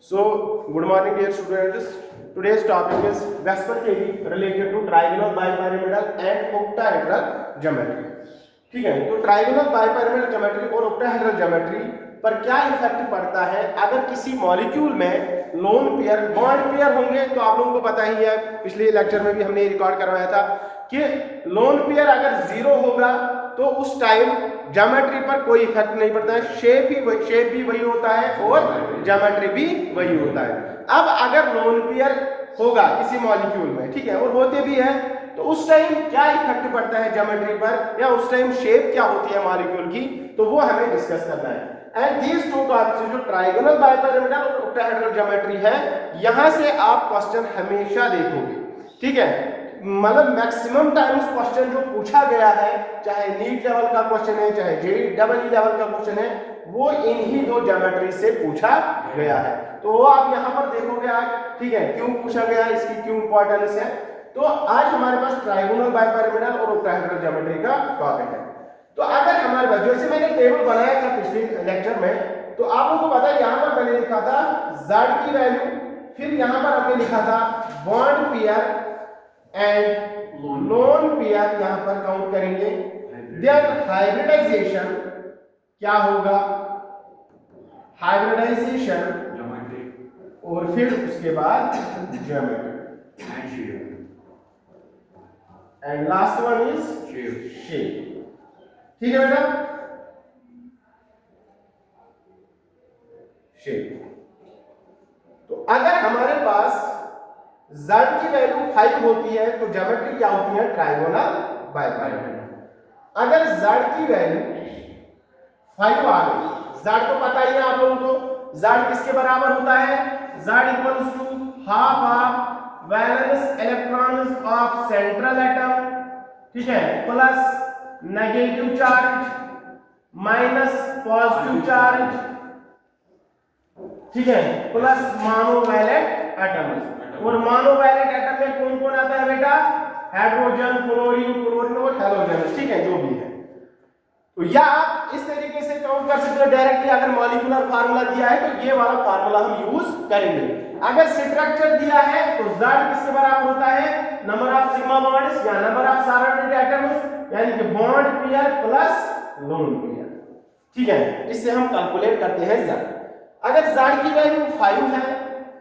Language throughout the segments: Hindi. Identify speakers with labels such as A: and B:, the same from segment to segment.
A: So, good morning dear students. Today's topic is Vespel theory related to trigonal, bipyramidal and octahedral geometry. ठीक है, तो ट्राइगोनल, बाइपैरामिडल ज्योमेट्री और ऑक्टाहेड्रल ज्योमेट्री पर क्या इफेक्ट पड़ता है अगर किसी मॉलिक्यूल में लोन पेयर बॉन्ड पेयर होंगे। तो आप लोगों को पता ही है, पिछले लेक्चर में भी हमने रिकॉर्ड करवाया था कि लोन पेयर अगर जीरो होगा तो उस टाइम ज्योमेट्री पर कोई इफेक्ट नहीं पड़ता है, शेप भी वही होता है और ज्योमेट्री भी वही होता है। अब अगर लोन पेयर होगा किसी मॉलिक्यूल में, ठीक है, और होते भी है, तो उस टाइम क्या इफेक्ट पड़ता है ज्योमेट्री पर, या उस टाइम शेप क्या होती है मॉलिक्यूल की, तो वो हमें डिस्कस करना है। एंड दीज टू टॉपिक्स, जो ट्राइगोनल, बाइपैरामिडल और ऑक्टाहेड्रल ज्योमेट्री है, यहां से आप क्वेश्चन हमेशा देखोगे, ठीक है। मतलब मैक्सिमम टाइम उस क्वेश्चन जो पूछा गया है, चाहे नीट लेवल का क्वेश्चन है, चाहे जेईई लेवल का क्वेश्चन है, वो इन्हीं दो ज्योमेट्री से पूछा गया है। तो वो आप यहाँ पर देखोगे आज, ठीक है, क्यों पूछा गया है, इसकी क्यों इंपॉर्टेंस है। तो आज हमारे पास ट्राइगोनल, बाइपैरामिडल और ऑक्टाहेड्रल ज्योमेट्री का टॉपिक है। तो अगर हमारे पास, जैसे मैंने टेबल बनाया था पिछले लेक्चर में, तो आप लोगों को पता है यहाँ पर मैंने लिखा था z की वैल्यू, फिर यहाँ पर हमने लिखा था bond pair and lone pair, यहां पर काउंट करेंगे। देन हाइब्रिडाइजेशन क्या होगा, हाइब्रिडाइजेशन, और फिर उसके बाद geometry, and last one is shape. ठीक है बेटा, शेप। तो अगर हमारे पास z की वैल्यू 5 होती है तो ज्योमेट्री क्या होती है, ट्राइगोनल, बाइपैरामिडल। अगर z की वैल्यू 5 आ गई, z तो पता ही है आप लोगों को, z किसके बराबर होता है, z equals to half of valence electrons of central atom, ठीक है, plus negative charge minus positive charge, ठीक है, प्लस मोनोवैलेंट एटम्स। और मोनोवैलेंट एटम में कौन कौन आता है बेटा, हाइड्रोजन, फ्लोरीन और हैलोजन, ठीक है, जो भी है। तो या आप इस तरीके से काउंट कर सकते हो डायरेक्टली, अगर मॉलिक्यूलर फार्मूला दिया है तो ये वाला फार्मूला हम यूज करेंगे। अगर स्ट्रक्चर दिया है तो z किसके बराबर होता है, नंबर ऑफ सिग्मा बॉन्ड्स या नंबर ऑफ सराउंडिंग एटम्स, यानी कि bond pair plus lone pair, ठीक है, इससे हम कैलकुलेट करते हैं z। अगर z की वैल्यू 5 है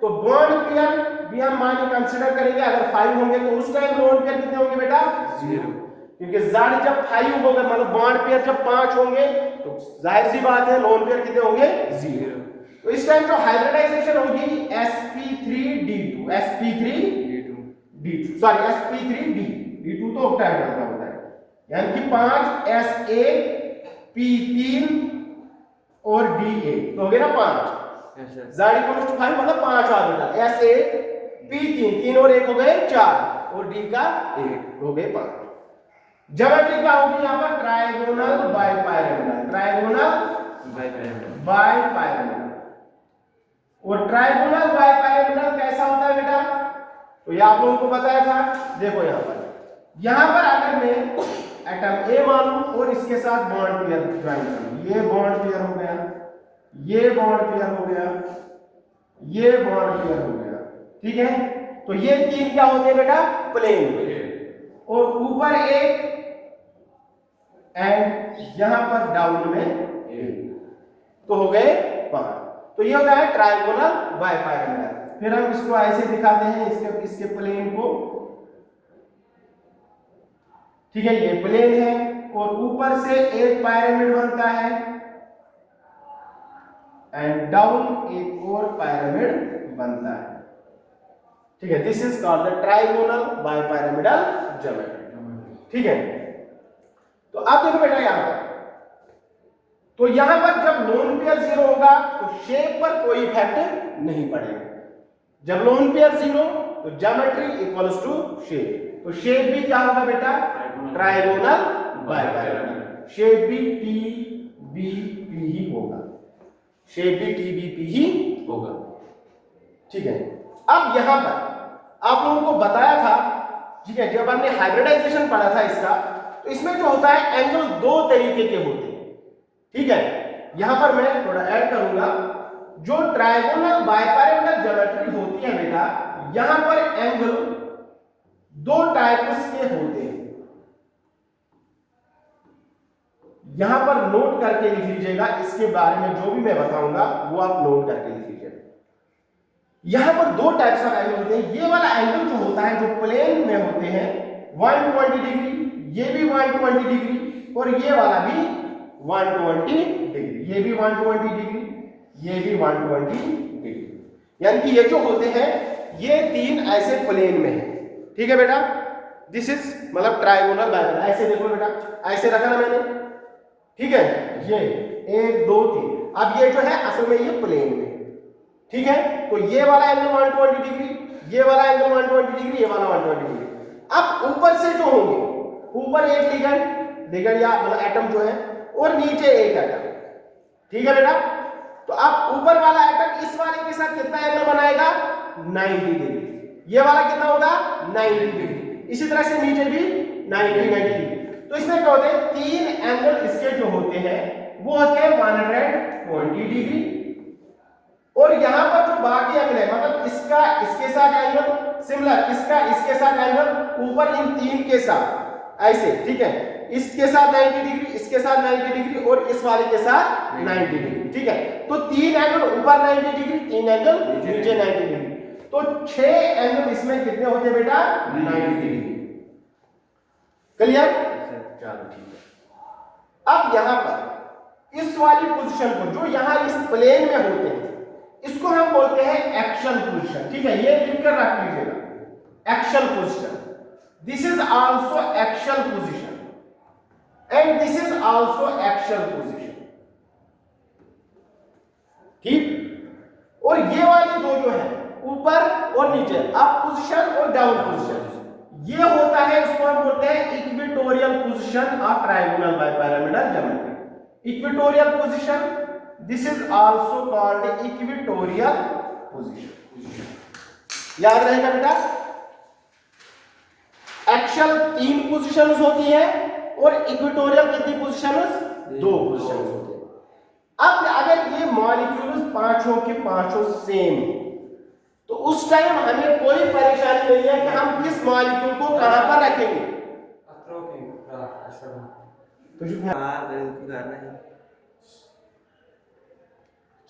A: तो बॉन्ड पेयर भी हम मान कंसीडर करेंगे, अगर 5 होंगे तो उस टाइम लोन पेयर कितने होंगे बेटा, 0, क्योंकि z जब 5 होगा, मतलब बॉन्ड पेयर जब 5 होंगे तो जाहिर सी बात है लोन पेयर कितने होंगे, 0। तो इस टाइम जो हाइब्रिडाइजेशन होगी sp3d2, sp3d2, सॉरी sp3d2 तो ऑक्टाहेड्रल का होता है, यानी कि 5 sa p3 और d8, तो हो गया ना 5, z इक्वल टू 5, मतलब 5 आ गया, sa p3, 3 और 1 हो गए 4, और d का 1 हो गए 5। ज्योमेट्री क्या होगी यहाँ पर, ट्राइगोनल, बाइपैरामिडल, ट्राइगोनल, बाइपैरामिडल। और ट्राइगोनल, बाइपैरामिडल कैसा होता है बेटा, तो ये आप लोगों को बताया था। देखो यहाँ पर अगर मैं एटम A मानूं और इसके साथ बॉन्ड पेयर ज्वाइन करूं, ये बॉन्ड पेयर हो गया, ये बॉन्ड पेयर हो गया, ये बॉन्ड पेयर हो गया, ठीक है। तो ये तीन क्या होते हैं बेटा, प्लेन, और ऊपर एक एंड यहां पर डाउन में एक, तो हो गए 5। तो ये होता है ट्राइगोनल, बाइपैरामिडल। फिर हम इसको ऐसे दिखाते हैं, इसके प्लेन को, ठीक है, ये प्लेन है और ऊपर से एक पिरामिड बनता है एंड डाउन एक और पिरामिड बनता है, ठीक है। This is called the trigonal, bipyramidal geometry, ठीक है। तो आप देखो बेटा यहां पर, तो यहां पर जब लोन पेयर 0 होगा तो शेप पर कोई इफेक्ट नहीं पड़ेगा। जब लोन पेयर 0 तो ज्योमेट्री इक्वल्स टू शेप, तो शेप भी क्या होगा बेटा, ट्राइगोनल, बाइपैरामिडल, शेप भी TBP ही होगा, शेप भी TBP ही होगा, ठीक है। अब यहां पर आप लोगों को बताया था, ठीक है, जब हमने हाइब्रिडाइजेशन पढ़ा था इसका, तो इसमें जो होता है एंगल 2 तरीके के होते हैं, ठीक है। यहां पर मैं थोड़ा ऐड करूंगा, जो ट्रायगोनल बाइपिरामिडल ज्योमेट्री होती है बेटा, यहां पर एंगल दो टाइप्स के होते हैं। यहां पर नोट करके लिख लीजिएगा, इसके बारे में जो भी मैं बताऊंगा वो आप नोट करके लिख लीजिएगा। यहां पर दो टाइप्स का एंगल होते हैं। ये वाला एंगल जो होता है जो प्लेन में होते हैं 120 डिग्री, ये भी 120 डिग्री और ये वाला भी 120 डिग्री, ये भी 120 डिग्री, ये भी 120 डिग्री। यानी कि ये जो होते हैं ये तीन ऐसे प्लेन में है। ठीक है बेटा, दिस इज मतलब ट्रायगोनल बाइपिरामिडल। ऐसे देखो बेटा, ऐसे रखा ना मैंने, ठीक है, ये 1 2 3। अब ये जो है असल में ये प्लेन में, ठीक है, तो ये वाला एंगल 120 डिग्री, ये वाला एंगल 120 डिग्री, ये वाला 120 डिग्री। अब ऊपर से जो होंगे, ऊपर एक लिगेंड या मतलब एटम जो है और नीचे एक एटम, ठीक है बेटा। तो अब ऊपर वाला एटम इस वाले के साथ कितना एंगल बनाएगा 90 डिग्री, ये वाला कितना होगा 90 डिग्री, इसी तरह से नीचे भी 90 डिग्री। तो इसमें क्या होते हैं, तीन एंगल इसके जो होते हैं वो होते हैं 120 डिग्री, और यहां पर जो बाकी एंगल है मतलब इसका इसके साथ एंगल सिमिलर, इसका इसके साथ एंगल ऊपर इन तीन के साथ ऐसे, ठीक है, इसके साथ 90 डिग्री, इसके साथ 90 डिग्री और इस वाले के साथ 90 डिग्री, ठीक है। तो तीन एंगल ऊपर 90 डिग्री, तीन एंगल नीचे 90 डिग्री, तो 6 एंगल इसमें कितने होते हैं बेटा 90 डिग्री। क्लियर, चलो ठीक है। अब यहां पर इस वाली पोजीशन को जो यहां इस प्लेन में होते हैं इसको हम बोलते हैं एक्शन पोजीशन, ठीक है, ये लिखकर रख लीजिएगा action position. This is also action position and this is also action position, ठीक। और ये वाली दो जो है ऊपर और नीचे, अप पोजीशन और डाउन पोजीशन, ये होता है, इसको हम बोलते हैं equatorial position of triangular bipyramidal geometry. Equatorial position, this is also called equatorial position. याद रहेगा बेटा, एक्सल 3 पोजीशंस होती है और इक्वेटोरियल कितनी पोजीशंस 2 पोजीशंस होती है। अब अगर ये मॉलिक्यूल्स पांचों के पांचों सेम, तो उस टाइम हमें कोई परेशानी नहीं है कि हम किस मॉलिक्यूल को कहां पर रखेंगे।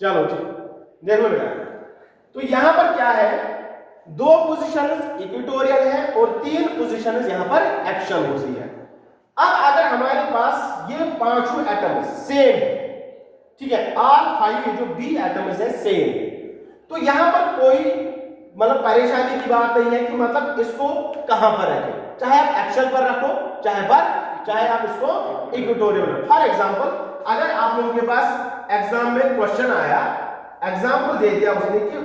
A: चलो ठीक, देखो बेटा, तो यहां पर क्या है, 2 पोजीशंस इक्वेटोरियल है और 3 पोजीशंस यहां पर एक्शन होती है। अब अगर हमारे पास ये पांचों एटम सेम है, ठीक है, ऑल 5 जो बी एटम्स है सेम, तो यहां पर कोई मतलब परेशानी की बात नहीं है कि मतलब इसको कहां पर रखें, चाहे आप एक्शन पर रखो, चाहे आप इसको इक्वेटोरियल रखो। फॉर एग्जांपल, अगर आप लोगों के पास एग्जाम में क्वेश्चन आया, एग्जांपल दे दिया उसने कि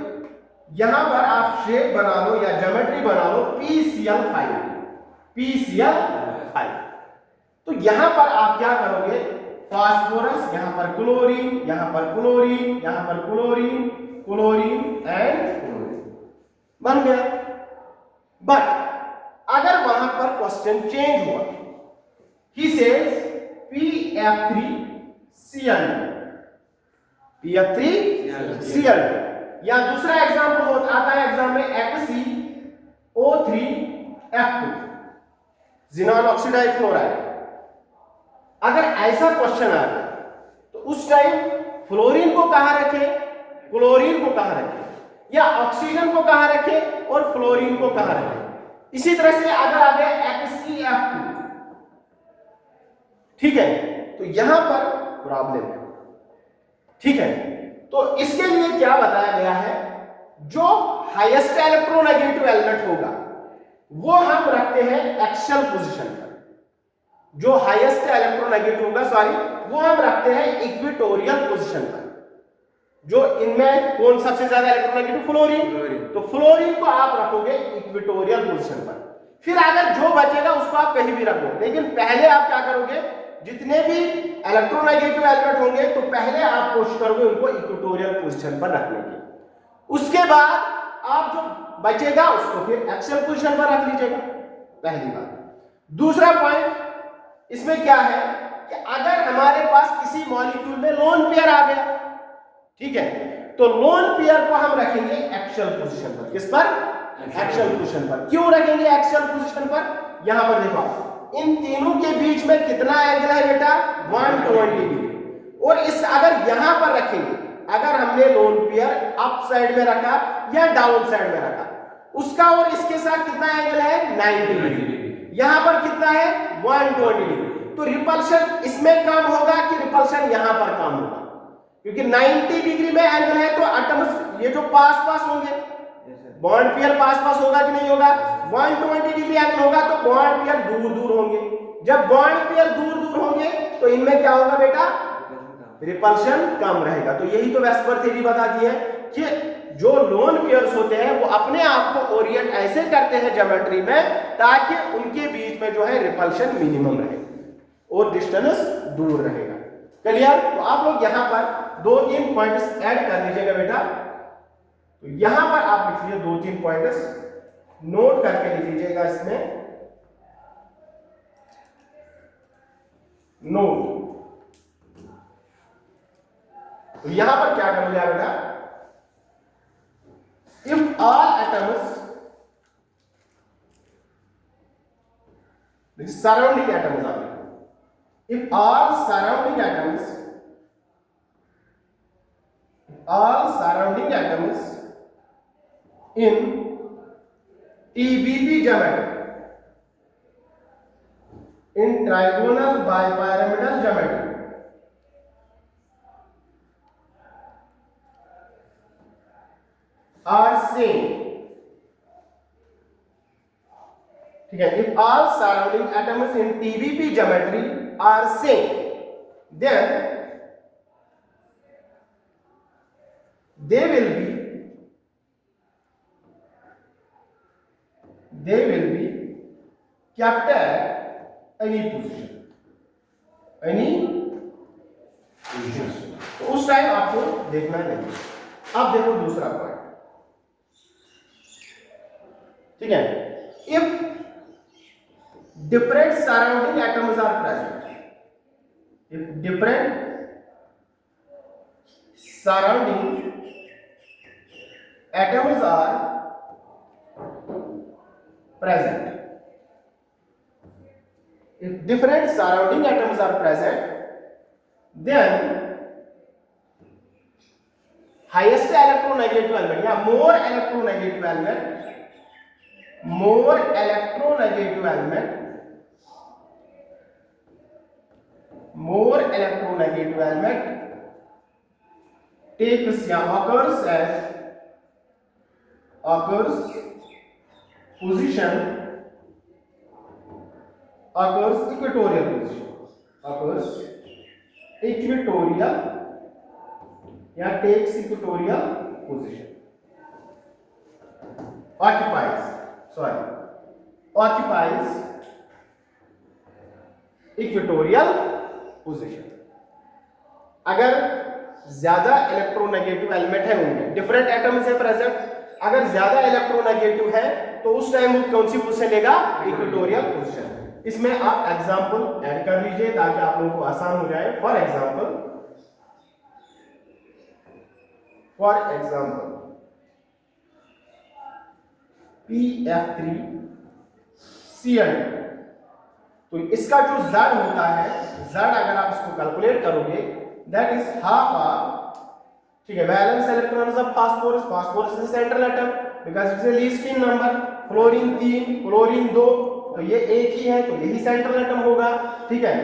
A: यहां पर आप शेप बना लो या ज्योमेट्री बना लो PCl5, PCl5, तो यहां पर आप क्या करोगे, फास्फोरस, यहां पर क्लोरीन, यहां पर क्लोरीन, यहां पर क्लोरीन, क्लोरीन एंड क्लोरीन बन गया। बट अगर वहां पर क्वेश्चन चेंज हुआ, ही सेज PF3Cl, PF3Cl, या दूसरा एग्जांपल आता है एग्जाम में HCO3F2, ज़ीनॉन ऑक्सीडाइज फ्लोराइड। अगर ऐसा क्वेश्चन आ गया तो उस टाइम फ्लोरीन को कहां रखें, क्लोरीन को कहां रखें, या ऑक्सीजन को कहां रखें और फ्लोरीन को कहां रखें। इसी तरह से अगर आ गया HCF2, ठीक है, तो यहां पर प्रॉब्लम है, ठीक है। तो इसके लिए क्या बताया गया है, जो हाईएस्ट इलेक्ट्रोनेगेटिव एलिमेंट होगा वो हम रखते हैं एक्सल पोजीशन पर, जो हाईएस्ट इलेक्ट्रोनेगेटिव होगा वो हम रखते हैं इक्वेटोरियल पोजीशन पर। जो इनमें कौन सबसे ज्यादा इलेक्ट्रोनेगेटिव, फ्लोरीन, तो फ्लोरीन को आप रखोगे इक्वेटोरियल पोजीशन पर। फिर अगर जो बचेगा उसको आप कहीं भी रखो, लेकिन पहले आप क्या करोगे, जितने भी इलेक्ट्रोनेगेटिव एलिमेंट होंगे तो पहले आप कोशिश करोगे उनको इक्वेटोरियल पोजीशन पर रखने की, उसके बाद आप जो बचेगा उसको फिर एक्सल पोजीशन पर रख लीजिएगा, पहली बात। दूसरा पॉइंट इसमें क्या है कि अगर हमारे पास किसी मॉलिक्यूल में लोन पेयर आ गया, ठीक है, तो लोन पेयर को हम रखेंगे एक्चुअल पोजीशन पर। किस पर? एक्चुअल पोजीशन पर। क्यों रखेंगे एक्चुअल पोजीशन पर? यहां पर देखो, इन तीनों के बीच में कितना एंगल है बेटा? 120 डिग्री। और इस अगर यहां पर रखेंगे, अगर हमने लोन पेयर अप साइड में रखा या डाउन साइड में रखा, उसका और इसके साथ कितना एंगल है? 90 डिग्री। यहां पर कितना है? 120 डिग्री। तो रिपल्शन इसमें कम होगा कि रिपल्शन यहां पर कम होगा? क्योंकि 90 डिग्री में एंगल है तो एटम्स ये जो पास पास होंगे, बॉन्ड पेयर पास पास होगा कि नहीं होगा? 120 डिग्री एंगल होगा तो बॉन्ड पेयर दूर दूर होंगे। जब बॉन्ड पेयर दूर दूर होंगे तो इनमें क्या होगा बेटा? रिपल्शन कम रहेगा। तो यही तो वेस्पर थ्योरी बताती है कि जो लोन पेयर्स होते हैं वो अपने आप को ओरिएंट ऐसे करते हैं ज्योमेट्री में ताकि उनके बीच में जो है रिपल्शन मिनिमम रहे और डिस्टेंस दूर रहेगा। क्लियर? तो आप लोग यहां पर 2-3 पॉइंट्स ऐड कर लीजिएगा बेटा। तो यहां पर आप लिखिए 2-3 पॉइंट्स नोट करके लिख लीजिएगा इसमें। नोट। तो यहां पर क्या करोगे बेटा? If all atoms surrounding atoms are, if all surrounding atoms in TBP geometry, in trigonal bipyramidal geometry, are same, ठीक है? if all surrounding atoms in TBP geometry are same, then they will be kept at any position, तो उस टाइम आपको देखना नहीं। अब देखो दूसरा पॉइंट, ठीक है? if different surrounding atoms are present, if different surrounding atoms are present, if different surrounding atoms are present, then highest electronegative element या more electronegative element takes या occurs equatorial या takes equatorial position, occupies equatorial position। अगर ज्यादा इलेक्ट्रोनेगेटिव एलिमेंट है उनमें, डिफरेंट एटम्स है प्रेजेंट, अगर ज्यादा इलेक्ट्रोनेगेटिव है तो उस टाइम वो कौन सी पोजीशन लेगा? Equatorial position. इसमें आप एग्जांपल ऐड कर लीजिए ताकि आप लोगों को आसान हो जाए। फॉर एग्जांपल PF3Cl, तो इसका जो Z होता है, Z अगर आप इसको कैलकुलेट करोगे दैट इज हाफ ऑफ, ठीक है, valence electrons of phosphorus is central atom because it's a least in number, fluorine 3 fluorine 2, तो ये एक ही है तो यही सेंट्रल एटम होगा, ठीक है?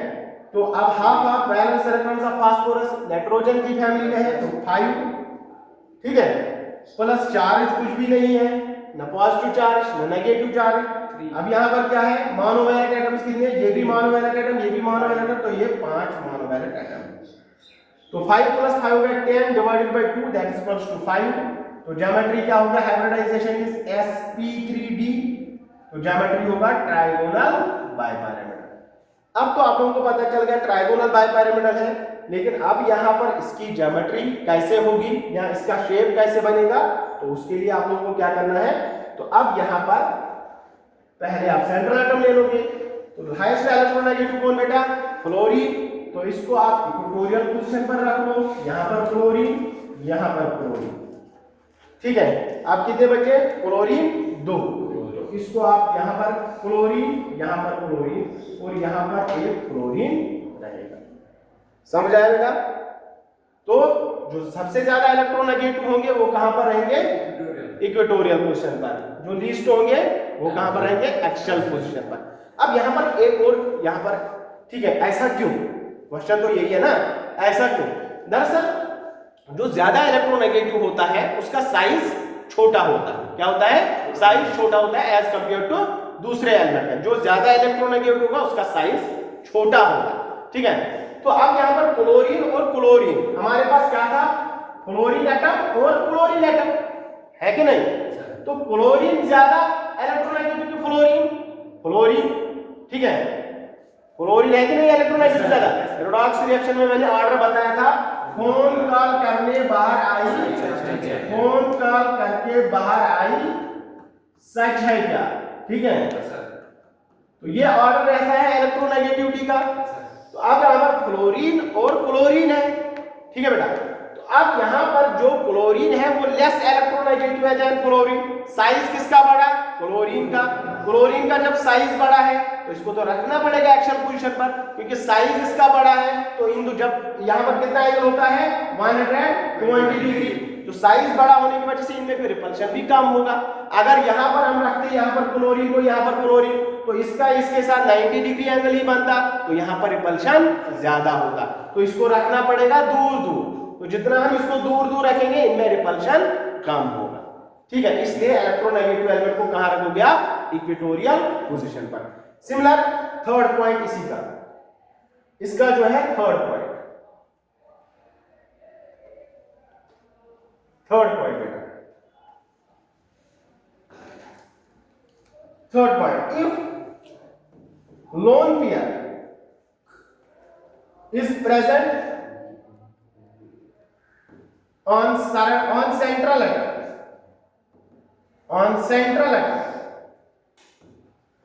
A: तो अब half of valence electrons of phosphorus nitrogen की फैमिली में है तो 5, ठीक है, प्लस चार्ज कुछ भी नहीं है, ना पॉजिटिव चार्ज ना नेगेटिव चार्ज। अब यहाँ पर क्या है? मोनोवैलेंट एटम्स कितने? ये भी मोनोवैलेंट एटम, ये भी मोनोवैलेंट एटम, तो ये 5 मोनोवैलेंट एटम। तो 5 + 5 हो गया 10 divided by 2 that is equals to 5। तो ज्योमेट्री क्या होगा? हाइब्रिडाइजेशन इज sp3d, तो ज्योमेट्री होगा ट्रायगोनल बाइपिरामिडल। अब तो आप लोगों को पता चल गया ट्रायगोनल बाइपिरामिडल है, लेकिन अब यहाँ पर इसकी ज्योमेट्री कैसे होगी या इसका शेप कैसे बनेगा, तो उसके लिए आप लोगों को क्या करना है? तो अब यहाँ पर पहले आप सेंट्रल एटम ले लोगे, तो हाईएस्ट इलेक्ट्रोनेगेटिव कौन बेटा? फ्लोरीन, तो इसको आप इक्वेटोरियल पोजीशन पर रख लो, यहाँ पर फ्लोरीन, यहाँ पर क्लोरीन। ठीक है, आप कितने बचे? क्लोरीन 2, तो इसको आप यहाँ पर क्लोरीन, यहाँ पर क्लोरीन और यहाँ पर एक क्लोरीन रहेगा। समझ आया बेटा? तो जो सबसे ज्यादा इलेक्ट्रोनेगेटिव होंगे वो कहां पर रहेंगे? इक्वेटोरियल पोजीशन पर। जो लीस्ट होंगे वो कहां पर रहेंगे? एक्सियल पोजीशन पर। अब यहां पर एक और यहां पर, ठीक है, ऐसा क्यों? क्वेश्चन तो यही है ना, ऐसा क्यों? दरअसल जो ज्यादा इलेक्ट्रोनेगेटिव होता है उसका साइज छोटा होता है। क्या होता है? साइज छोटा होता है एज कंपेयर टू दूसरे एलिमेंट। जो ज्यादा इलेक्ट्रोनेगेटिव होगा उसका साइज छोटा होगा। ठीक है, तो अब यहां पर क्लोरीन और क्लोरीन, हमारे पास क्या था? क्लोरीन एटम और क्लोरीन एटम, है कि नहीं? तो क्लोरीन ज्यादा इलेक्ट्रोनेगेटिव, क्लोरीन, ठीक है, क्लोरीन है कि नहीं इलेक्ट्रोनेगेटिव ज्यादा? रेडॉक्स रिएक्शन में मैंने ऑर्डर बताया था, फोन कॉल करने बाहर आई, फोन कॉल करके बाहर आई, सच है क्या? ठीक है, तो ये ऑर्डर रहता है इलेक्ट्रोनेगेटिविटी का। तो अब यहां पर क्लोरीन और क्लोरीन है। ठीक है बेटा, तो अब यहां पर जो क्लोरीन है वो लेस इलेक्ट्रोनेगेटिव है देन क्लोरीन। साइज किसका बड़ा? क्लोरीन का। क्लोरीन का जब साइज बड़ा है तो इसको तो रखना पड़ेगा एक्सियल पोजीशन पर, क्योंकि साइज इसका बड़ा है। तो इन दो, जब यहां पर कितना एंगल होता है? 120 डिग्री। तो साइज बड़ा होने की वजह से इनमें रिपल्शन भी कम होगा। अगर यहां पर हम रखते यहां पर क्लोरीन को, यहां पर क्लोरीन, तो इसका इसके साथ 90 डिग्री एंगल ही बनता, तो यहां पर रिपल्शन ज्यादा होता। तो इसको रखना पड़ेगा दूर दूर। तो जितना हम इसको दूर दूर रखेंगे इनमें रिपल्शन कम होगा। ठीक है, इसलिए इलेक्ट्रोनेगेटिव एलिमेंट को कहां रखोगे आप? इक्वेटोरियल पोजीशन पर। सिमिलर थर्ड पॉइंट इसी का, इसका जो है थर्ड पॉइंट बेटा, third point, if lone pair is present on central atom,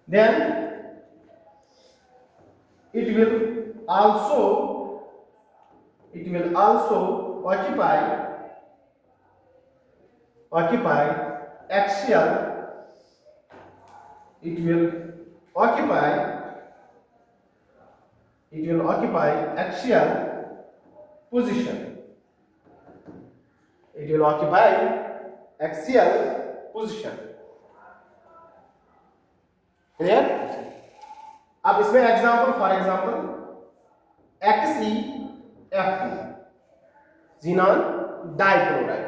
A: then it will also occupy axial, it will occupy axial position. It will occupy axial position. Clear? अब इसमें example, for example XeF2, xenon difluoride,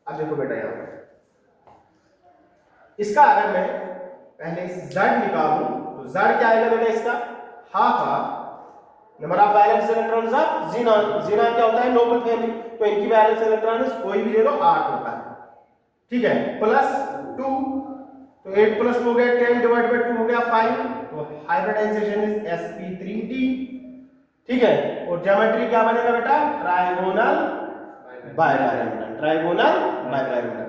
A: अब देखो बेटा यहां पर इसका अगर मैं पहले Z निकालूं तो Z क्या आएगा बेटा? इसका half number of valence electrons of xenon. Xenon क्या होता है? Nobel family. तो इनकी वैलेंस इलेक्ट्रॉन्स कोई भी ले लो 8 होता है। ठीक है, प्लस 2, तो 8 + 2 हो गया 10 / 2 हो गया 5। तो हाइब्रिडाइजेशन इज sp3d। ठीक है, और ज्योमेट्री क्या बनेगा बेटा? Trigonal bipyramidal.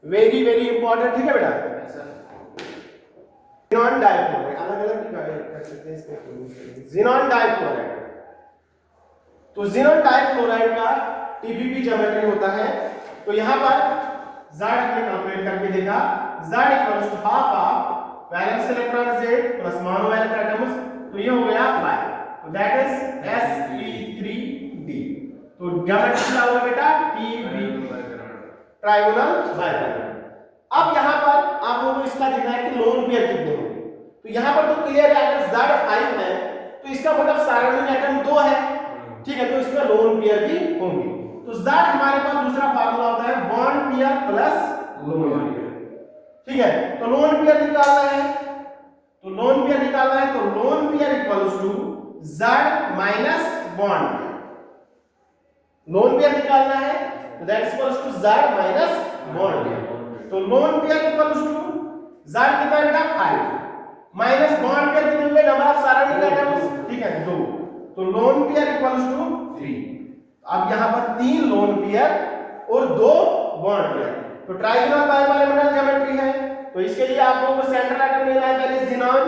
A: Very very important. ठीक है बेटा, ज़ीनॉन डाइफ्लोराइड अलग-अलग कर सकते हैं इसमें, ज़ीनॉन डाइफ्लोराइड। तो ज़ीनॉन डाइफ्लोराइड का टीपीपी ज्योमेट्री होता है। तो यहां पर Z हमने कैलकुलेट करके देखा, Z = half of valence electron Z plus mono valence atoms, तो ये हो गया 5, तो दैट इज sp3d। तो ज्योमेट्री क्या होगा बेटा? TB, trigonal bipyramidal. अब यहां पर आप लोगों को इसका देखना है कि लोन पेयर कितने होंगे। तो यहां पर तो क्लियर है, अगर Z 5 है तो इसका मतलब सराउंडिंग एटम 2 है। ठीक है, तो इसमें लोन पेयर भी होंगे। तो Z हमारे पास दूसरा फार्मूला होता है bond pair plus lone pair. ठीक है, तो लोन पेयर निकालना है, तो lone pair = Z minus bond. Lone pair निकालना है तो that is equals to Z minus bond. तो लोन पेयर = Z कितना बेटा? 5 माइनस बॉन्ड पेयर कितने होंगे? Number of surrounding atoms. ठीक है, 2। तो लोन पेयर = 3। अब यहां पर 3 लोन पेयर और 2 बॉन्ड पेयर। तो ट्राइगोनल बाइपैरामीटर ज्योमेट्री है, तो इसके लिए आप लोगों को सेंट्रल एटम लेना है पहले ज़ीनॉन।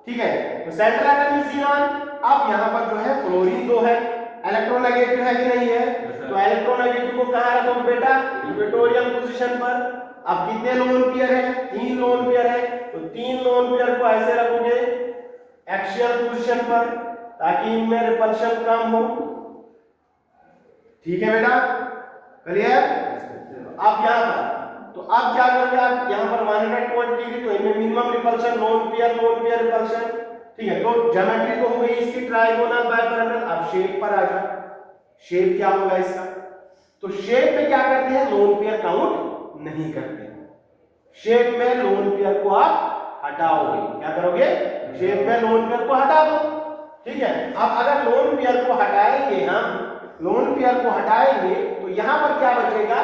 A: ठीक है, तो सेंट्रल एटम इज ज़ीनॉन। अब यहां पर जो है क्लोरीन 2 है, इलेक्ट्रोनेगेटिव है कि नहीं है? तो इलेक्ट्रोनेगेटिव को कहां रखोगे बेटा? इक्वेटोरियल पोजीशन पर। अब कितने लोन पेयर है? 3 लोन पेयर है, तो 3 लोन पेयर को ऐसे रखोगे एक्सियल पोजीशन पर ताकि इनमें रिपल्शन कम हो। ठीक है बेटा, क्लियर? अब यहां पर तो अब क्या करोगे आप? यहां पर 120 डिग्री, तो इनमें minimum repulsion lone pair repulsion. ठीक है, तो ज्योमेट्री तो हो गई इसकी ट्राइगोनल बाइपिरामिडल। अब शेप पर आ जाओ। शेप क्या होगा इसका? तो शेप में क्या करते हैं? लोन पेयर काउंट नहीं करते। शेप में लोन पेयर को आप हटाओगे। क्या करोगे? शेप में लोन पेयर को हटा दो। ठीक है, अब अगर लोन पेयर को हटाएंगे हम, लोन पेयर को हटाएंगे तो यहां पर क्या बचेगा?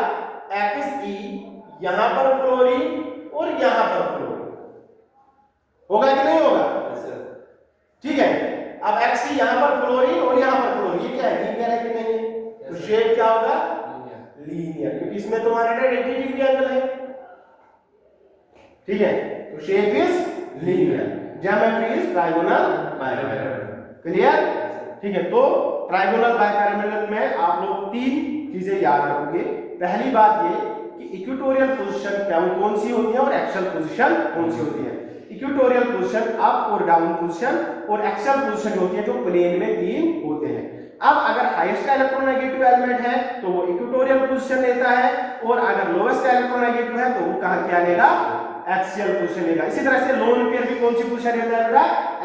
A: XE, यहां पर फ्लोरीन और यहां पर फ्लोरीन। होगा कि नहीं होगा? ठीक है, अब XE यहां पर फ्लोरीन और यहां पर फ्लोरीन, ये क्या है? लीनियर है कि नहीं है? तो शेप क्या होगा? लीनियर, क्योंकि इसमें तो 180 डिग्री एंगल है। ठीक है, तो shape is linear, geometry is trigonal bipyramidal. Clear? ठीक है, तो ट्राइगोनल बाइपिरामिडल में आप लोग 3 चीजें याद रखोगे। पहली बात ये कि इक्वेटोरियल पोजीशन कौन सी होती है और एक्सियल पोजीशन कौन सी होती है। इक्वेटोरियल पोजीशन अप और डाउन पोजीशन, और एक्सियल पोजीशन होती है जो प्लेन में 3 होते हैं। अब अगर हाईएस्ट इलेक्ट्रोनेगेटिव एलिमेंट है तो वो इक्वेटोरियल पोजीशन लेता है, और अगर लोएस्ट इलेक्ट्रोनेगेटिव है तो वो कहां क्या लेगा? एक्सियल पोजीशन लेगा। इसी तरह से लोन पेयर भी कौन सी पोजीशन लेता है बेटा?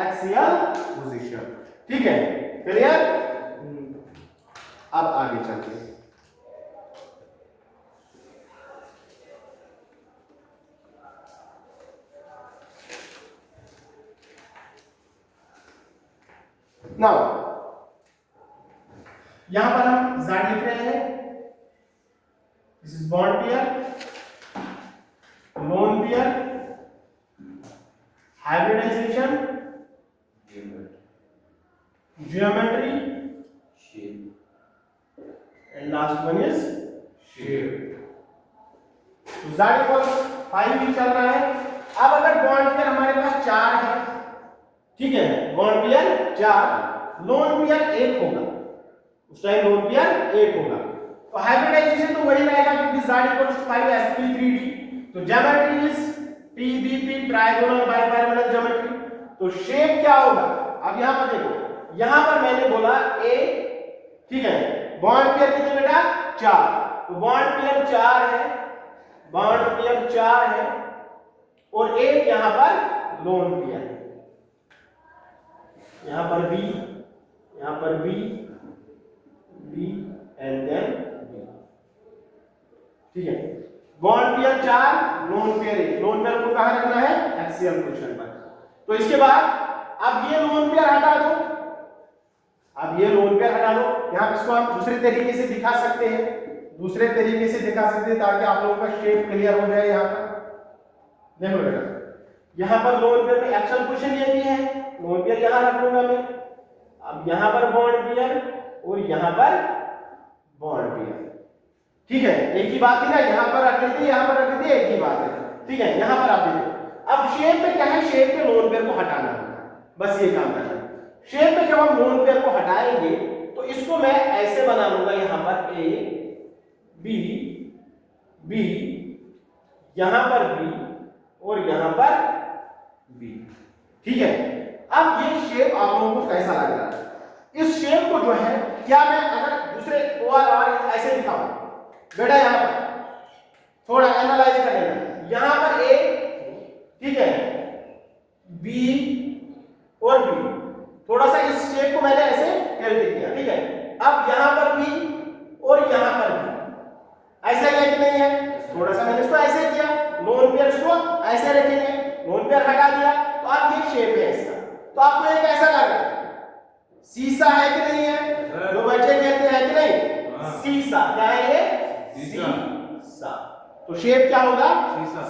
A: Axial position. ठीक है, क्लियर? अब आगे चलते हैं। नाउ यहां पर हम Z लिख रहे हैं। This is bond pair, lone pair, hybridization, geometry, and last one is shape. तो Z इक्वल 5 ही चल रहा है। अब अगर बॉन्ड पेयर हमारे पास 4 है, ठीक है, बॉन्ड पेयर 4, लोन पेयर 1 होगा, उस टाइम लोन पेयर 1 होगा। तो हाइब्रिडाइजेशन तो वही रहेगा क्योंकि Z इक्वल 5 sp3d। तो geometry is TBP, trigonal bipyramidal geometry. तो शेप क्या होगा? अब यहां पर देखो, यहां पर मैंने बोला A, ठीक है, बॉन्ड पेयर कितने बेटा? 4, तो बॉन्ड पेयर 4 है, बॉन्ड पेयर 4 है, और एक यहां पर लोन पेयर है। यहां पर B, यहां पर B एंड देन B। ठीक है, bond pair 4, lone pair 1। Lone pair को कहां रखना है? एक्सियल पोजीशन पर। तो इसके बाद अब ये लोन पेयर हटा दो, अब ये लोन पेयर हटा दो। यहां पर इसको आप दूसरे तरीके से दिखा सकते हैं, दूसरे तरीके से दिखा सकते हैं ताकि आप लोगों का शेप क्लियर हो जाए। यहां पर देखो बेटा, यहां पर लोन पेयर में एक्सियल पोजीशन ये भी है, लोन पेयर यहां रख लूंगा मैं। अब यहां पर बॉन्ड पेयर और यहां पर बॉन्ड पेयर। ठीक है, एक ही बात थी ना, यहां पर रख लेते, यहां पर रख लेते, एक ही बात है। ठीक है, यहां पर आप देखो, अब शेप में क्या है? शेप में लोन पेयर को हटाना है, बस ये काम करना है। शेप में जब हम लोन पेयर को हटाएंगे तो इसको मैं ऐसे बना लूंगा, यहां पर A, B, B, यहां पर B और यहां पर B। ठीक है, अब ये शेप आप लोगों को कैसा लग रहा है? इस शेप को जो है, क्या मैं अगर दूसरे OR ऐसे दिखाऊं बेटा, यहां पर थोड़ा एनालाइज कर लेना। यहां पर A, ठीक है, B और B, थोड़ा सा इस शेप को मैंने ऐसे टिल्ट किया। ठीक है, अब यहां पर B और यहां पर B, ऐसा ही है कि नहीं है? थोड़ा सा मैंने इसको ऐसे किया, लोन पेयर इसको ऐसे रखेंगे, लोन पेयर हटा दिया, तो अब ये शेप है इसका। तो आपको ये कैसा लग रहा है? सीसा है कि नहीं है? जो बच्चे कहते हैं कि नहीं, सीसा। क्या है ये? सीसा। तो शेप क्या होगा?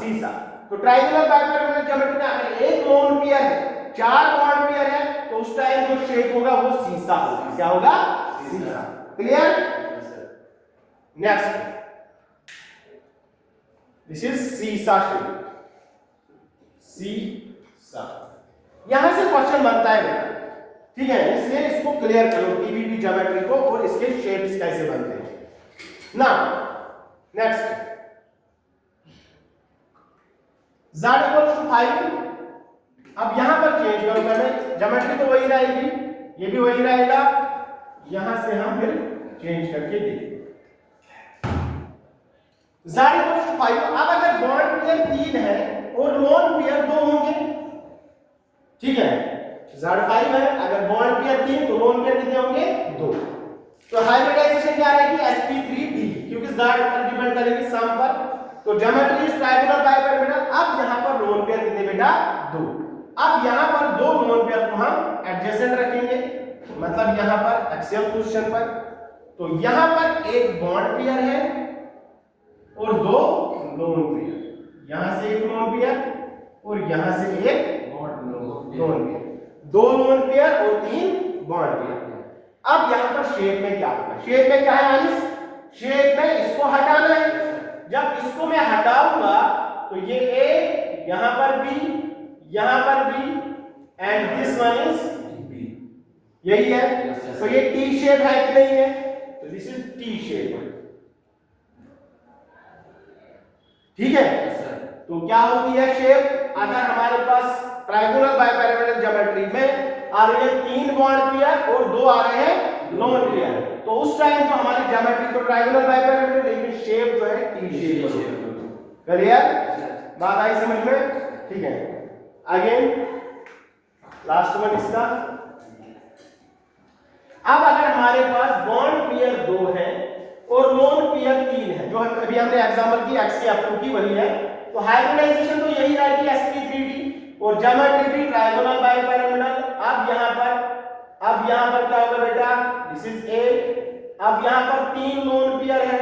A: सीसा। तो ट्राइगोनल बाइपिरामिडल ज्योमेट्री में अगर एक लोन पेयर है, 4 बॉन्ड पेयर है, तो उस टाइम जो शेप होगा वो सीसा होगा। क्या होगा? सीसा। क्लियर? नेक्स्ट, दिस इज सीसा शेप, सीसा। यहां से क्वेश्चन बनता है बेटा, ठीक है, इसलिए इसको क्लियर करो पीवीटी ज्योमेट्री को और इसके शेप्स कैसे बनते हैं ना। Next z = 5। अब यहां पर चेंज करूंगा मैं, ज्योमेट्री तो वही रहेगी, ये भी वही रहेगा, यहां से हम फिर चेंज करके देखेंगे। z = 5। अब अगर बॉन्ड पेयर 3 है और लोन पेयर 2 होंगे, ठीक है, z 5 है, अगर बॉन्ड पेयर 3 तो लोन पेयर कितने होंगे 2। तो हाइब्रिडाइजेशन क्या रहेगी sp3d, क्योंकि z पर डिपेंड करेगी सम पर। तो ज्योमेट्री इज ट्रायंगुलर बाइपिरामिडल। अब यहां पर लोन पेयर कितने बेटा 2। अब यहां पर दो लोन पेयर को हम एडजेसेंट रखेंगे, मतलब यहां पर एक्सियल पोजीशन पर। तो यहां पर एक बॉन्ड पेयर है और दो लोन पेयर, यहां से एक लोन पेयर और यहां से एक लोन पेयर, दो लोन पेयर और 3 बॉन्ड पेयर। अब यहां पर शेप में क्या होगा, शेप में क्या है आलिस, शेप में इसको हटाना है। जब इसको मैं हटाऊंगा तो ये ए, यहां पर बी, यहां पर B and this one is B, यही है। तो ये टी शेप है कि नहीं है, तो दिस इज टी शेप, ठीक है। तो क्या होती है शेप, अगर हमारे पास ट्रायंगुलर बाइपिरामिडल ज्योमेट्री में आ रही है 3 बॉन्ड पेयर और 2 आ रहे हैं लोन पेयर, तो उस टाइम तो हमारी ज्योमेट्री तो ट्रायंगुलर बाइपिरामिडल, लेकिन शेप जो है टी शेप होगी। क्लियर, बात आई समझ में, ठीक है। अगेन लास्ट वन इसका। अब अगर हमारे पास बॉन्ड पेयर 2 है और लोन पेयर 3 है, जो अभी हमने एग्जांपल की XCF2 की वही है, तो हाइब्रिडाइजेशन तो यही रहेगी sp3d और ज्योमेट्री भी ट्रायंगुलर बाइपिरामिडल। अब यहां पर क्या होगा बेटा, दिस इज ए। अब यहां पर 3 लोन पेयर है,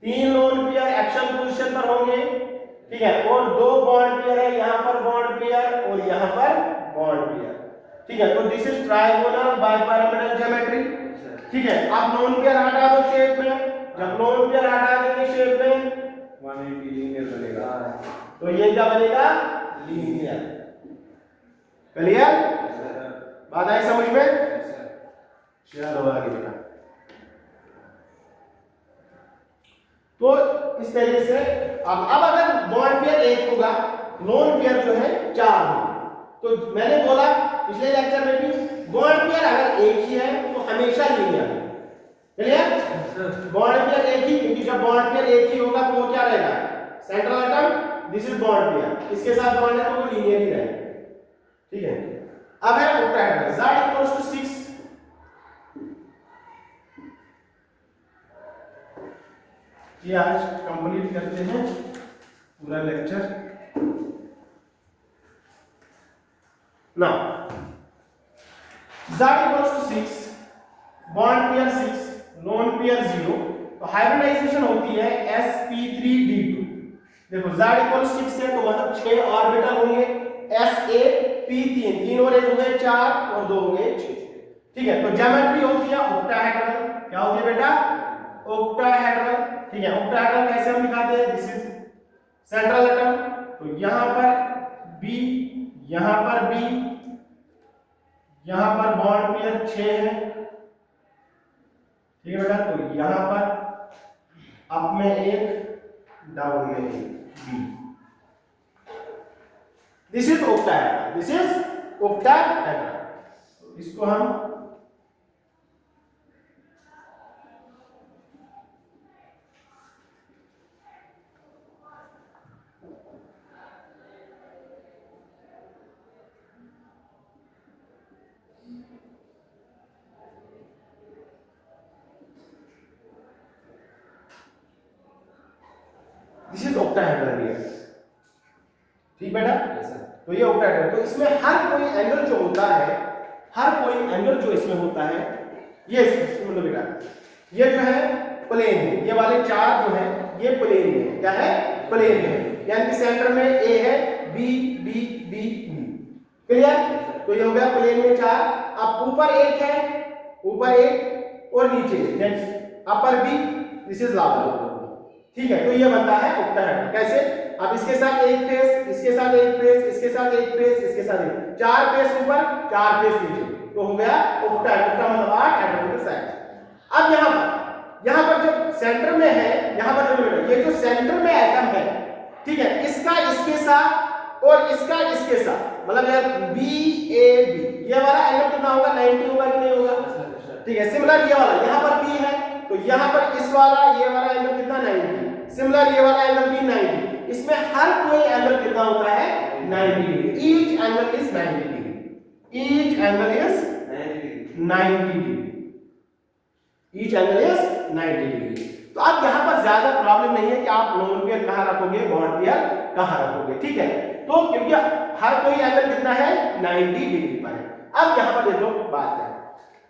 A: 3 लोन पेयर एक्शन पोजीशन पर होंगे, ठीक है, और 2 बॉन्ड पेयर है, यहां पर बॉन्ड पेयर और यहां पर बॉन्ड पेयर, ठीक है। तो this is triangular bipyramidal geometry, ठीक है। अब लोन पेयर हटा दो शेप में, जब लोन पेयर हटा देंगे शेप में 180 लीनियर बनेगा, तो ये क्या बनेगा लीनियर। क्लियर, बात आई समझ में, चलो आगे बेटा। तो इस तरीके से अब अगर बॉन्ड पेयर 1 होगा, लोन पेयर जो है 4 होगा, तो मैंने बोला पिछले लेक्चर में भी बॉन्ड पेयर अगर एक ही है तो हमेशा लीनियर है। क्लियर, बॉन्ड पेयर एक ही, क्योंकि जब बॉन्ड पेयर एक ही होगा तो वो क्या रहेगा central atom, this is bond pair, इसके साथ बॉन्ड है तो वो लीनियर ही रहेगा, ठीक है। अब है ऑक्टाहेड्रल, z = 6। ये आज कंप्लीट करते हैं पूरा lecture. Now z = 6, bond pair 6, lone pair 0, तो हाइब्रिडाइजेशन होती है sp3d2। देखो z = 6 है तो मतलब 6 ऑर्बिटल होंगे, Sa p3, 3 और 1 हो गए 4 और 2 हो गए 6, ठीक है। तो ज्योमेट्री होती है ऑक्टाहेड्रल, क्या होती है बेटा ऑक्टाहेड्रल, ठीक है। ऑक्टाहेड्रल कैसे हम दिखाते हैं, दिस इज सेंट्रल एटम, तो यहां पर B, यहां पर B, यहां पर बॉन्ड पेयर 6 है, ठीक है बेटा। तो यहां पर अप में 1, डाउन में 1, B, this is octahedral, this is octahedral. इसको हम दिस इज ऑक्टाहेड्रल हियर, ठीक बेटा। तो ये ऑक्टाहेड्रल, तो इसमें हर कोई एंगल जो होता है, हर कोई एंगल जो इसमें होता है, ये मतलब बेटा ये जो है प्लेन है, ये वाले 4 जो है ये प्लेन है, क्या है प्लेन है, यानी कि सेंटर में ए है, B B B B, clear. तो ये हो गया प्लेन में 4। अब ऊपर 1 है, ऊपर 1 और नीचे that's upper B, this is lower, ठीक है, तो ये बनता है ऑक्टाहेड्रल। कैसे? अब इसके साथ एक फेस, इसके साथ एक फेस, इसके साथ एक फेस, इसके साथ एक, 4 फेस ऊपर 4 फेस नीचे, तो हो गया ऑक्टाहेड्रल का मतलब 8 हेड्रोमीटर साइड। अब यहाँ पर जब सेंटर में है, यहाँ पर ये जो सेंटर में एटम है, ठीक है, इसका इसके साथ और इसका इसके साथ, मतलब यार BAB, ये वाला एंगल कितना होगा? 90 होगा कि नहीं होगा? ठीक है, सिमिलर ये वाला यहाँ पर B है, तो यहाँ पर इस वाला ये वाला एंगल कितना? 90। सिमिलर ये वाला एंगल भी 90। इसमें हर कोई एंगल कितना होता है? 90 degree. Each angle is 90 degree. Each angle is 90 degree. Each angle is 90 degree. तो अब यहाँ पर ज्यादा प्रॉब्लम नहीं है कि आप लोन पेयर कहाँ रखोगे, बॉन्ड पेयर कहाँ रखोगे, ठीक है। तो क्योंकि हर कोई एंगल कितना है? 90 डिग्री पर है। अब यहाँ पर देखो बात है,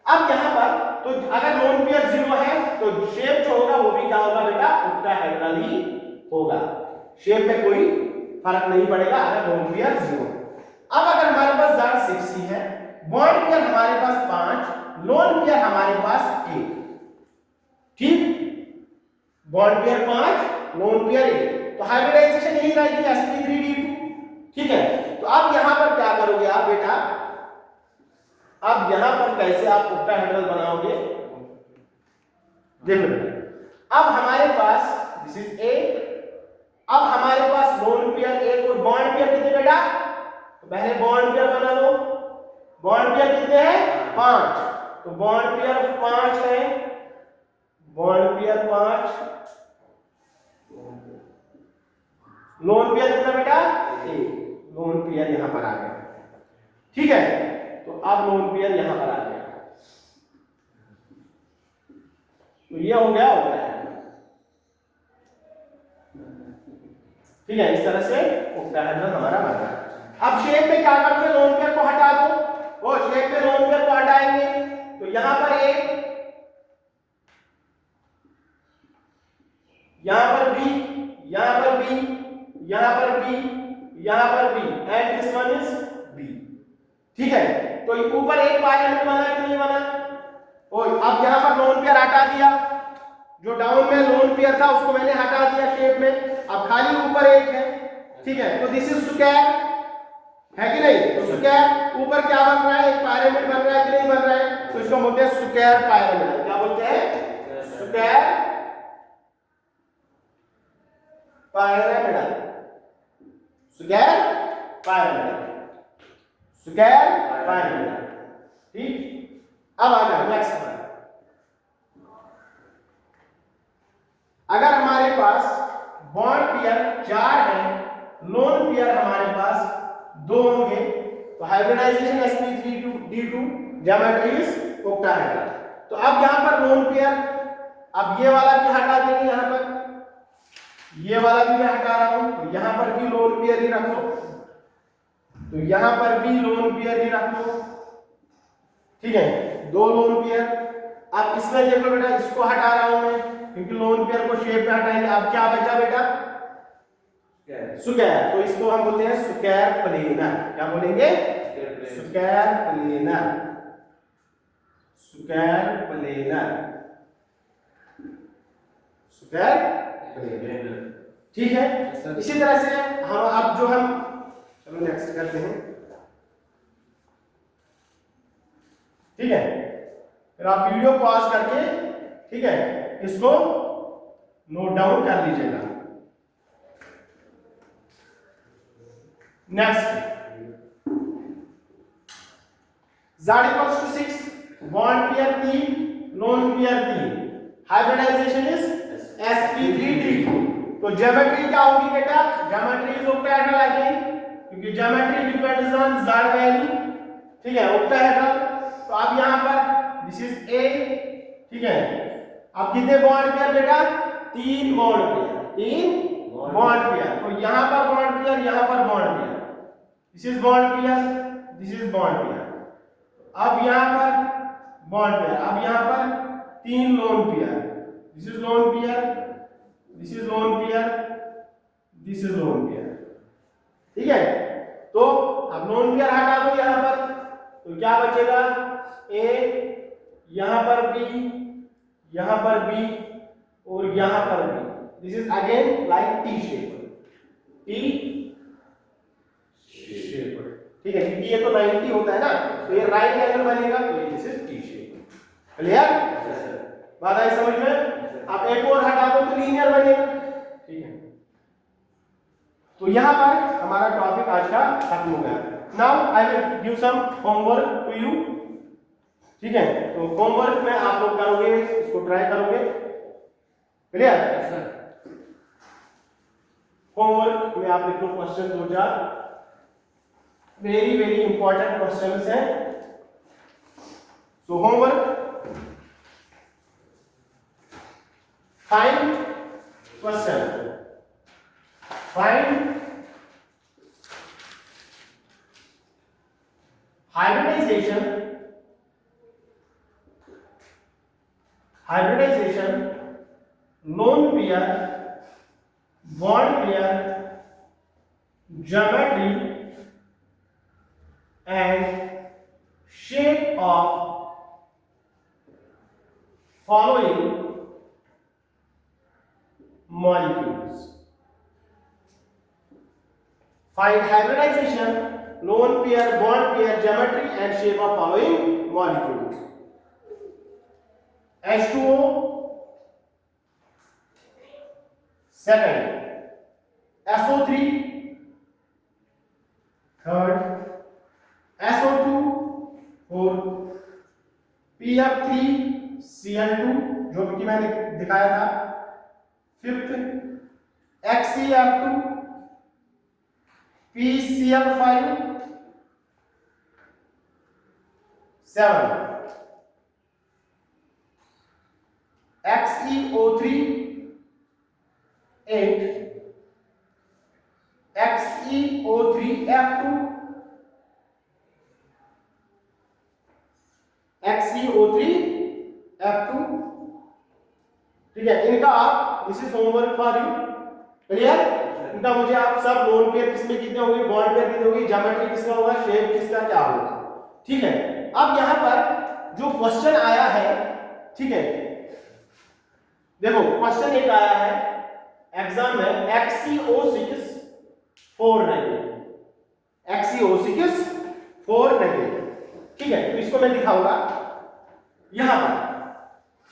A: अब यहाँ पर तो अगर लोन पेयर 0 है तो शेप जो होगा वो भी क्या होगा बेटा? ऑक्टाहेड्रल ही होगा। शेप में कोई फर्क नहीं पड़ेगा अगर लोन पेयर 0। अब अगर हमारे पास ज़ार 6 है, बॉन्ड पेयर हमारे पास 5, लोन पेयर हमारे पास 1, ठीक, बॉन्ड पेयर 5, लोन पेयर 1, तो हाइब्रिडाइजेशन यही रहेगी sp3d2, ठीक है। तो अब यहां पर क्या करोगे आप बेटा? अब यहां पर कैसे आप ऑक्टाहेड्रल बनाओगे? देखो अब हमारे पास दिस इज A, अब हमारे पास लोन पेयर 1 और बॉन्ड पेयर कितने बेटा? तो पहले बॉन्ड पेयर बना लो। बॉन्ड पेयर कितने हैं? 5, तो बॉन्ड पेयर 5 है, बॉन्ड पेयर 5, लोन पेयर कितना बेटा? 1, लोन पेयर यहां पर आ गया, ठीक है। तो अब लोन पेयर यहां पर आ गया, तो ये हो गया ऑक्टाहेड्रल, ठीक है। इस तरह से ऑक्टाहेड्रल हमारा बन रहा है। अब शेप में क्या करोगे? लोन पेयर को हटा दो, वो शेप में लोन पेयर को हटाएंगे, तो यहां पर एक, यहां पर B, यहां पर B, यहां पर B, यहां पर B, and this one is B, ठीक है। तो ऊपर एक पैरामीटर बना कि नहीं बना? और अब यहां पर लोन पेयर हटा दिया, जो डाउन में लोन पेयर था उसको मैंने हटा दिया शेप में, अब खाली ऊपर एक है, ठीक है। तो दिस इज स्क्वायर, है कि नहीं? तो स्क्वायर ऊपर क्या बन रहा है? एक पिरामिड बन रहा है कि नहीं बन रहा है? तो इसको बोलते हैं स्क्वायर पिरामिड। क्या बोलते हैं? Square pyramid, square pyramid, square pyramid, ठीक। अब आ जाओ नेक्स्ट पर। अगर हमारे पास बॉन्ड पेयर 4 है, लोन पेयर हमारे पास 2 होंगे, तो hybridisation sp3d2, geometry is octahedral. तो अब यहां पर लोन पेयर, अब ये वाला भी हटा देंगे, यहां पर ये वाला भी मैं हटा रहा हूं, तो यहां पर भी लोन पेयर ही रख लो, तो यहां पर भी लोन पेयर ही रख लो, ठीक है, 2 लोन पेयर। अब इसमें देखो बेटा, इसको हटा रहा हूं मैं क्योंकि लोन पेयर को शेप में हटाएंगे। अब क्या बचा बेटा? स्क्वायर, तो इसको हम बोलते हैं स्क्वायर प्लेनर। क्या बोलेंगे? Square planar, square planar, square planar, ठीक है। इसी तरह से हम अब जो हम चलो नेक्स्ट करते हैं, ठीक है। फिर आप वीडियो पॉज करके, ठीक है, इसको नोट डाउन कर लीजिएगा। Next, Z = 6, bond pair 3, lone pair 3, hybridization is sp3d2। तो ज्योमेट्री क्या होगी बेटा? ज्योमेट्री इज ऑक्टाहेड्रल अगेन, क्योंकि geometry depends on Z value, ठीक है, ऑक्टाहेड्रल। तो अब यहां पर दिस इज A, ठीक है। अब कितने बॉन्ड पेयर बेटा? 3 बॉन्ड पेयर, 3 बॉन्ड पेयर। तो यहां पर बॉन्ड पेयर, यहां पर bond pair, this is bond pair, this is bond pair. अब यहां पर बॉन्ड पेयर, अब यहां पर 3 lone pair, this is lone pair, this is lone pair, this is loan pair, ठीक है। तो अब लोन पेयर हटा दो यहां पर, तो क्या बचेगा? A, यहां पर B, यहां पर B और यहां पर B, this is again like T shape, T shape, ठीक है, क्योंकि ये तो 90 होता है ना, तो ये राइट एंगल बनेगा, तो ये this is T shape. Clear? बात आई समझ में? आप एक और हटा दो तो लीनियर बनेगा, ठीक है। तो यहां पर हमारा टॉपिक आज का खत्म हो गया। Now I will give some homework to you, ठीक है। तो होमवर्क में आप लोग करोगे, इसको ट्राई करोगे। क्लियर? होमवर्क में आप लिखो question 2-4, very very important questions हैं। So homework, find question, find hybridization lone pair, bond pair, geometry and shape of following molecules. Find hybridization, lone pair, bond pair, geometry and shape of following molecules. H2O, second. SO3, third. SO2, fourth. PF3Cl2 जो कि मैंने दिखाया था, fifth. XeF2, PCl5, 7. XeO3, 8. XeO3F2, XeO3F2, ठीक है। इनका आप, this is homework for you. Clear? इनका मुझे आप सब लोन पेयर किसमें कितने होंगे, बॉन्ड पेयर कितने होगी, ज्योमेट्री किसका होगा, शेप किसका क्या होगा, ठीक है। अब यहां पर जो क्वेश्चन आया है, ठीक है, देखो क्वेश्चन एक आया है एग्जाम में, XeO6 4 नेगेटिव, XeO6 4 नेगेटिव, ठीक है। तो इसको मैं दिखाऊंगा यहां पर,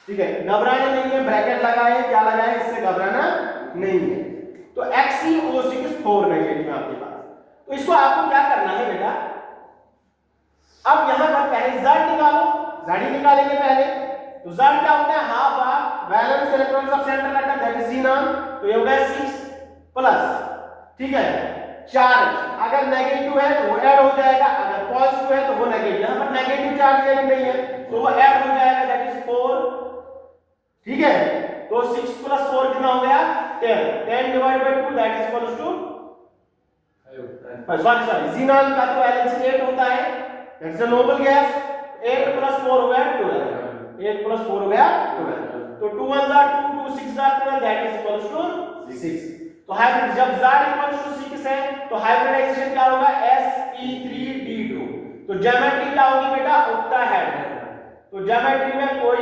A: ठीक है। घबराना नहीं है, ब्रैकेट लगाए, क्या लगाए, इससे घबराना नहीं है। तो XeO6 4 नेगेटिव आपके पास, तो इसको आपको क्या करना है बेटा, अब यहां पर पहले Z निकालो, Z ही निकालेंगे पहले। तो Z क्या होता है, half of valence electrons of central atom, that is xenon, तो ये हो गया 6 प्लस, ठीक है, चार्ज अगर नेगेटिव है तो वो ऐड हो जाएगा, अगर पॉजिटिव है तो वो नेगेटिव, यहां पर नेगेटिव चार्ज नहीं है तो वो ऐड हो जाएगा, दैट इज 4, ठीक है। तो 6 + 4 कितना हो गया, 10, 10 divide by 2 that is equals to, sorry xenon का तो वैलेंस 8 होता है, that is a noble gas, 8 + 4 हो गया 12, 8 + 4 हो गया 12, तो 2 1 * 2, 2 6 * 12 दैट इज इक्वल्स टू 6। तो हाइब्रिड जब Z इक्वल्स टू 6 है तो हाइब्रिडाइजेशन क्या होगा, sp3d2। तो ज्योमेट्री क्या होगी बेटा, ऑक्टाहेड्रल। तो ज्योमेट्री में कोई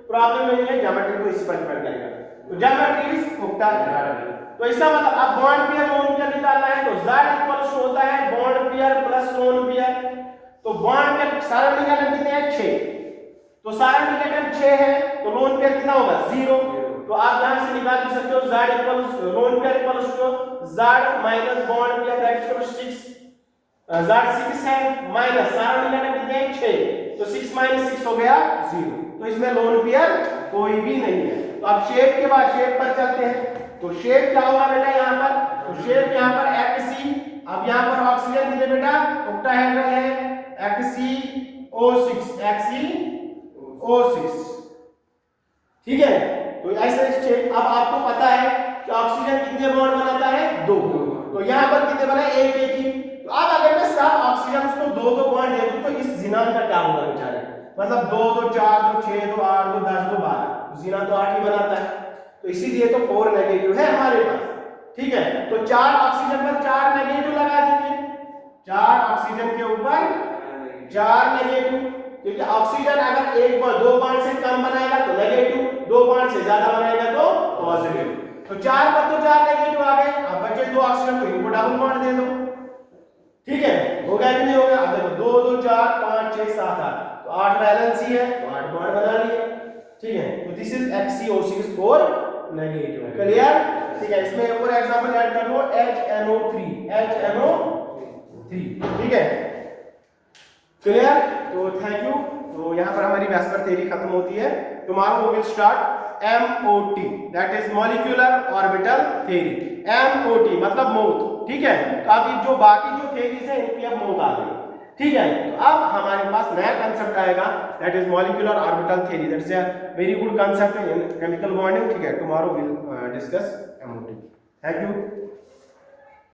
A: प्रॉब्लम नहीं है, ज्योमेट्री को इस पर डिपेंड करेगा, तो ज्योमेट्री इज ऑक्टाहेड्रल। तो इसका मतलब अब बॉन्ड पेयर लोन पेयर निकालना है, तो Z इक्वल्स टू होता है bond pair plus lone pair. तो बॉन्ड पेयर सारा निकालना कितने हैं, 6, तो सारा निकालना 6 है, तो लोन पेयर कितना होगा, 0। तो आप यहां से निकाल भी सकते हो Z equals lone pair equals to Z minus bond pair, that is equal to 6, Z 6 है माइनस सारा निकालना कितने हैं, 6, तो 6 - 6 हो गया 0, तो इसमें लोन पेयर कोई भी नहीं है। तो अब शेप के बाद शेप पर चलते हैं, तो शेप क्या होगा बेटा यहां पर, तो शेप यहां पर Xe, अब यहां पर ऑक्सीजन कितने बेटा, ऑक्टाहेड्रल है, XeO6, ठीक है। तो ऐसे शेप, अब आपको पता है कि ऑक्सीजन कितने बॉन्ड बनाता है, 2, तो यहां पर कितने बना, एक ही। तो अब अगर मैं सब ऑक्सीजन को 2 बॉन्ड दे दूं तो इस xenon का क्या होगा बेचारे, मतलब 2 2 4 2 6 2 8 2 10 2 12, xenon तो 8 ही बनाता है, तो इसीलिए तो 4 नेगेटिव है हमारे पास, ठीक है। तो 4 ऑक्सीजन पर 4 नेगेटिव लगा देंगे, 4 ऑक्सीजन के ऊपर 4 नेगेटिव, क्योंकि ऑक्सीजन अगर 1 2 बॉन्ड से कम बनाएगा तो नेगेटिव, 2 बॉन्ड से ज्यादा बनाएगा तो पॉजिटिव, तो 4 पर तो 4 नेगेटिव आ गए, अब बचे 2 ऑक्सीजन, तो इनको डबल बॉन्ड दे दो। ठीक है, हो गया कि नहीं हो गया? अब देखो 2 2 4 5 6 7 8, तो 8 वैलेंसी है तो 8 बॉन्ड बना लिए। ठीक है, तो this is HCO6 4 negative. Clear? ठीक है, इसमें एक और एग्जांपल ऐड कर लो, HNO3। ठीक है, क्लियर? तो थैंक यू। तो यहाँ पर हमारी वेस्पर थ्योरी खत्म होती है। Tomorrow we will start MOT, that is molecular orbital theory. MOT मतलब मौत। ठीक है, तो अब जो बाकी जो थ्योरीज है इनकी अब मौत आ गई। ठीक है, तो अब हमारे पास नया कंसेप्ट आएगा, that is molecular orbital theory. That is a very good concept in chemical bonding. ठीक है, tomorrow will discuss MOT। Thank you.